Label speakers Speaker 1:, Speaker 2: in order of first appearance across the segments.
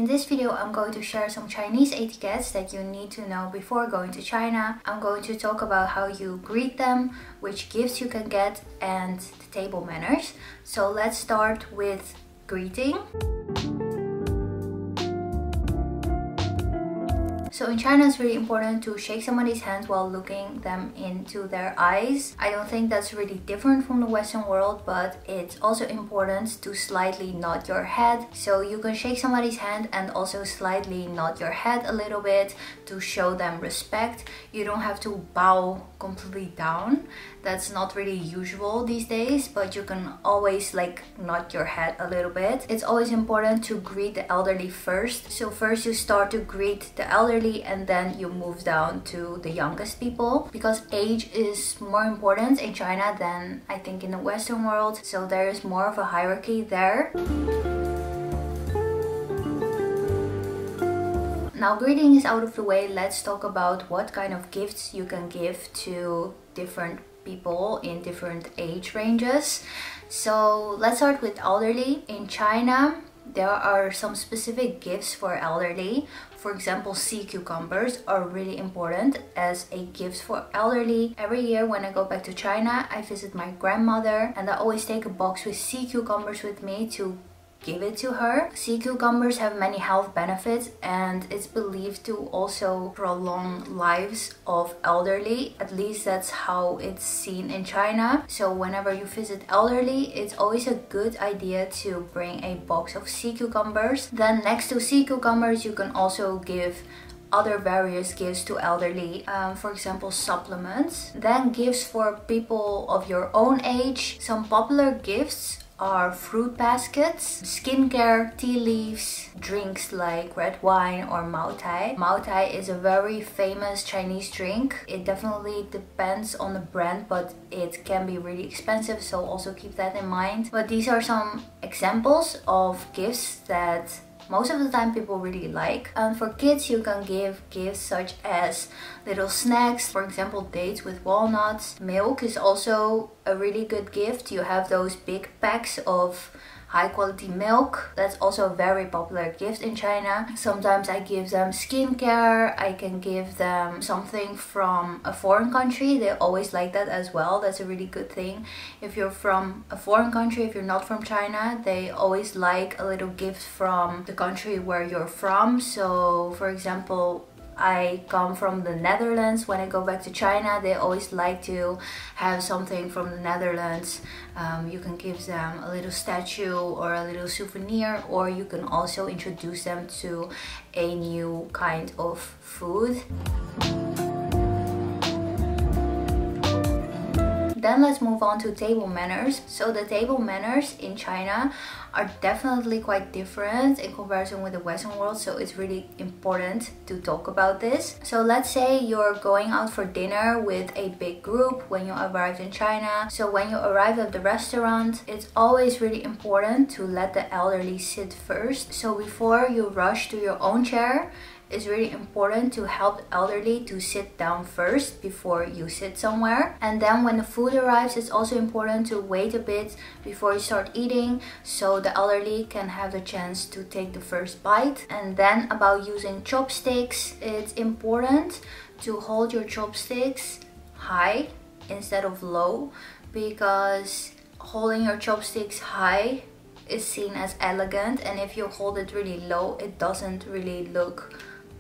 Speaker 1: this video I'm going to share some Chinese etiquettes that you need to know before going to China. I'm going to talk about how you greet them, which gifts you can get, and the table manners. So let's start with greeting. So in China, it's really important to shake somebody's hand while looking them into their eyes. I don't think that's really different from the Western world, but it's also important to slightly nod your head. So you can shake somebody's hand and also slightly nod your head a little bit to show them respect. You don't have to bow completely down. That's not really usual these days, but you can always like nod your head a little bit. It's always important to greet the elderly first. So first you start to greet the elderly and then you move down to the youngest people, because age is more important in China than I think in the Western world. So there is more of a hierarchy there. Now greeting is out of the way, let's talk about what kind of gifts you can give to different people in different age ranges. So let's start with elderly. In China, there are some specific gifts for elderly. For example, sea cucumbers are really important as a gift for elderly. Every year when I go back to China, I visit my grandmother and I always take a box with sea cucumbers with me to give it to her. Sea cucumbers have many health benefits and it's believed to also prolong lives of elderly. At least that's how it's seen in China. So whenever you visit elderly, it's always a good idea to bring a box of sea cucumbers. Then next to sea cucumbers, you can also give other various gifts to elderly, for example supplements. Then gifts for people of your own age. Some popular gifts are fruit baskets, skincare, tea leaves, drinks like red wine or Mao Tai. Mao Tai is a very famous Chinese drink. It definitely depends on the brand, but it can be really expensive, so also keep that in mind. But these are some examples of gifts that most of the time people really like. And for kids, you can give gifts such as little snacks, for example dates with walnuts. Milk is also a really good gift. You have those big packs of high quality milk. That's also a very popular gift in China. Sometimes I give them skincare. I can give them something from a foreign country. They always like that as well. That's a really good thing. If you're from a foreign country, if you're not from China, they always like a little gift from the country where you're from. So for example, I come from the Netherlands. When I go back to China, they always like to have something from the Netherlands. You can give them a little statue or a little souvenir, or you can also introduce them to a new kind of food. Then let's move on to table manners. So the table manners in China are definitely quite different in comparison with the Western world, so it's really important to talk about this. So let's say you're going out for dinner with a big group when you arrive in China. So when you arrive at the restaurant, it's always really important to let the elderly sit first. So before you rush to your own chair, it's really important to help the elderly to sit down first before you sit somewhere. And then when the food arrives, it's also important to wait a bit before you start eating, so the elderly can have the chance to take the first bite. And then about using chopsticks, it's important to hold your chopsticks high instead of low, because holding your chopsticks high is seen as elegant, and if you hold it really low, it doesn't really look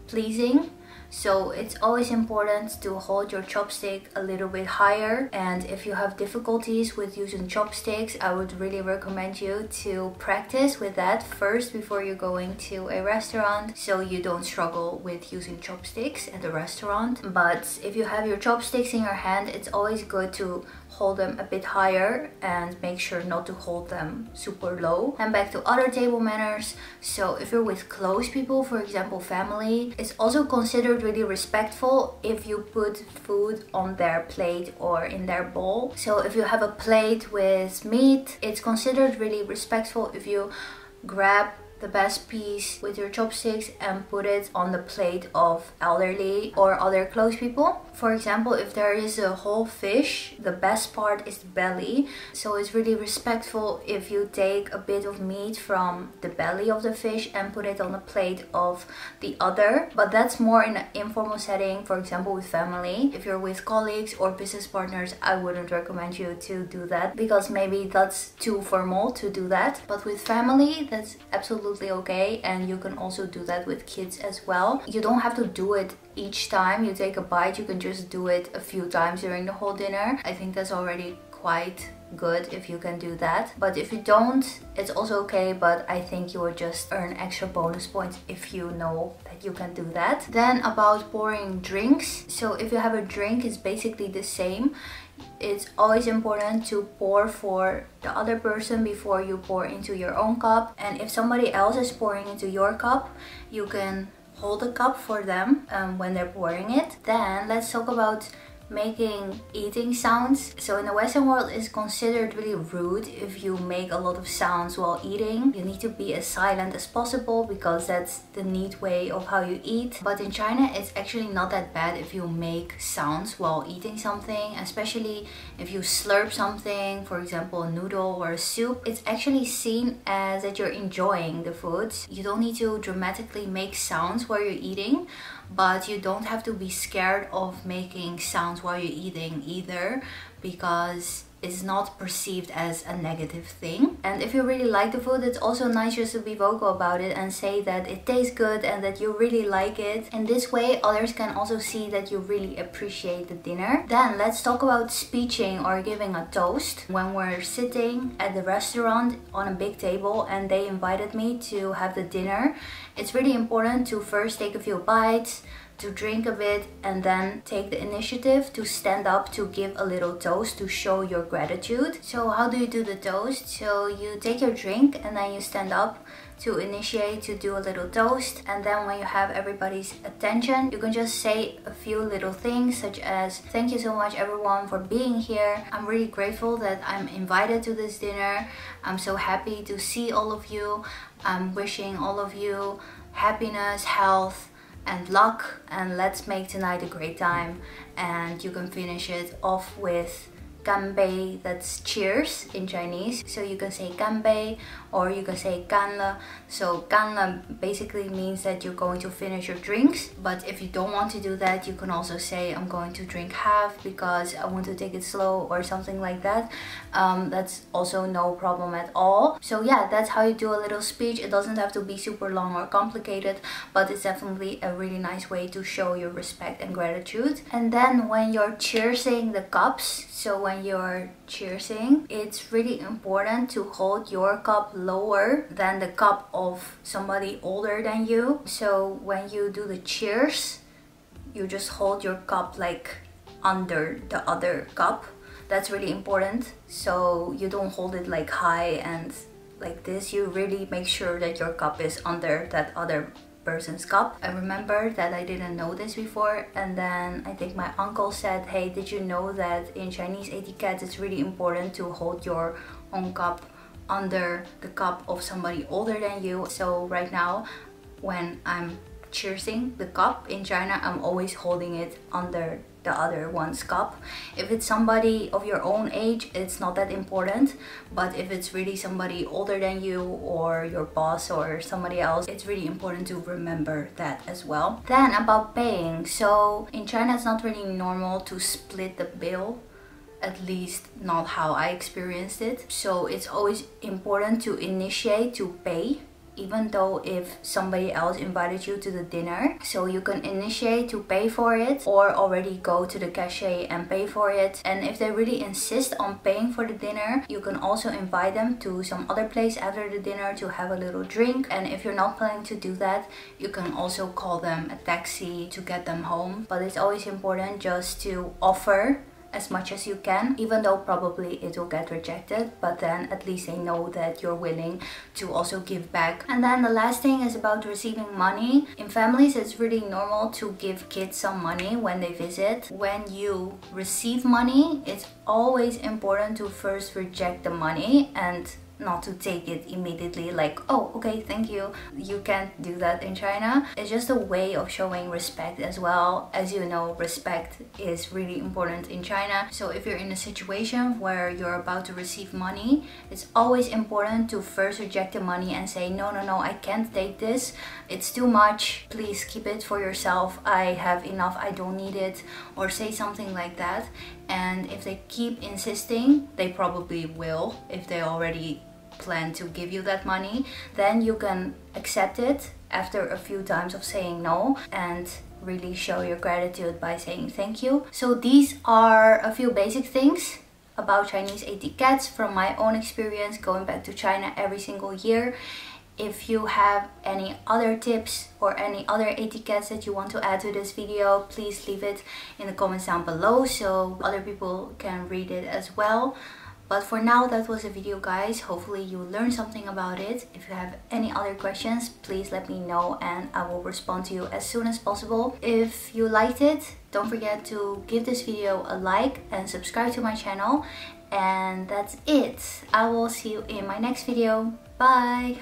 Speaker 1: pleasing. So it's always important to hold your chopstick a little bit higher. And if you have difficulties with using chopsticks, I would really recommend you to practice with that first before you're going to a restaurant, so you don't struggle with using chopsticks at the restaurant. But if you have your chopsticks in your hand, it's always good to hold them a bit higher and make sure not to hold them super low. And back to other table manners. So if you're with close people, for example family, it's also considered really respectful if you put food on their plate or in their bowl. So if you have a plate with meat, it's considered really respectful if you grab the best piece with your chopsticks and put it on the plate of elderly or other close people. For example, if there is a whole fish, the best part is the belly. So it's really respectful if you take a bit of meat from the belly of the fish and put it on the plate of the other. But that's more in an informal setting, for example with family. If you're with colleagues or business partners, I wouldn't recommend you to do that because maybe that's too formal to do that. But with family, that's absolutely okay, and you can also do that with kids as well. You don't have to do it each time you take a bite. You can just do it a few times during the whole dinner. I think that's already quite good if you can do that. But if you don't, it's also okay, but I think you will just earn extra bonus points if you know that you can do that. Then about pouring drinks. So if you have a drink, it's basically the same. It's always important to pour for the other person before you pour into your own cup. And if somebody else is pouring into your cup, you can hold the cup for them when they're pouring it. Then let's talk about making eating sounds. So in the Western world, it's considered really rude if you make a lot of sounds while eating. You need to be as silent as possible because that's the neat way of how you eat. But in China, it's actually not that bad if you make sounds while eating something, especially if you slurp something, for example a noodle or a soup. It's actually seen as that you're enjoying the food. You don't need to dramatically make sounds while you're eating, but you don't have to be scared of making sounds while you're eating either, because it's not perceived as a negative thing. And if you really like the food, it's also nice just to be vocal about it and say that it tastes good and that you really like it. And this way others can also see that you really appreciate the dinner. Then let's talk about speeching or giving a toast. When we're sitting at the restaurant on a big table and they invited me to have the dinner, it's really important to first take a few bites, to drink a bit, and then take the initiative to stand up to give a little toast to show your gratitude. So how do you do the toast? So you take your drink and then you stand up to initiate to do a little toast. And then when you have everybody's attention, you can just say a few little things such as, thank you so much everyone for being here. I'm really grateful that I'm invited to this dinner. I'm so happy to see all of you. I'm wishing all of you happiness, health, and luck, and let's make tonight a great time. And you can finish it off with ganbei, that's cheers in Chinese. So you can say ganbei or you can say ganle. So ganle basically means that you're going to finish your drinks, but if you don't want to do that, you can also say I'm going to drink half because I want to take it slow or something like that. That's also no problem at all. So yeah, that's how you do a little speech. It doesn't have to be super long or complicated, but it's definitely a really nice way to show your respect and gratitude. And then when you're cheersing the cups, so when you're cheersing, it's really important to hold your cup lower than the cup of somebody older than you. So when you do the cheers, you just hold your cup like under the other cup. That's really important. So you don't hold it like high and like this. You really make sure that your cup is under that other person's cup. I remember that I didn't know this before, and then I think my uncle said, hey, did you know that in Chinese etiquette it's really important to hold your own cup under the cup of somebody older than you. So right now when I'm cheersing the cup in China, I'm always holding it under the other one's cup. If it's somebody of your own age, it's not that important, but if it's really somebody older than you or your boss or somebody else, it's really important to remember that as well. Then about paying. So in China it's not really normal to split the bill, at least not how I experienced it. So it's always important to initiate to pay, even though if somebody else invited you to the dinner. So you can initiate to pay for it or already go to the cashier and pay for it. And if they really insist on paying for the dinner, you can also invite them to some other place after the dinner to have a little drink. And if you're not planning to do that, you can also call them a taxi to get them home. But it's always important just to offer as much as you can, even though probably it will get rejected, but then at least they know that you're willing to also give back. And then the last thing is about receiving money. In families it's really normal to give kids some money when they visit. When you receive money, it's always important to first reject the money and not to take it immediately like, oh, okay, thank you. You can't do that in China. It's just a way of showing respect as well. As you know, respect is really important in China. So if you're in a situation where you're about to receive money, it's always important to first reject the money and say, no, no, no, I can't take this. It's too much. Please keep it for yourself. I have enough. I don't need it. Or say something like that. And if they keep insisting, they probably will, if they already plan to give you that money, then you can accept it after a few times of saying no and really show your gratitude by saying thank you. So these are a few basic things about Chinese etiquettes from my own experience going back to China every single year. If you have any other tips or any other etiquettes that you want to add to this video, please leave it in the comments down below so other people can read it as well. But for now, that was the video, guys. Hopefully you learned something about it. If you have any other questions, please let me know and I will respond to you as soon as possible. If you liked it, don't forget to give this video a like and subscribe to my channel. And that's it. I will see you in my next video. Bye!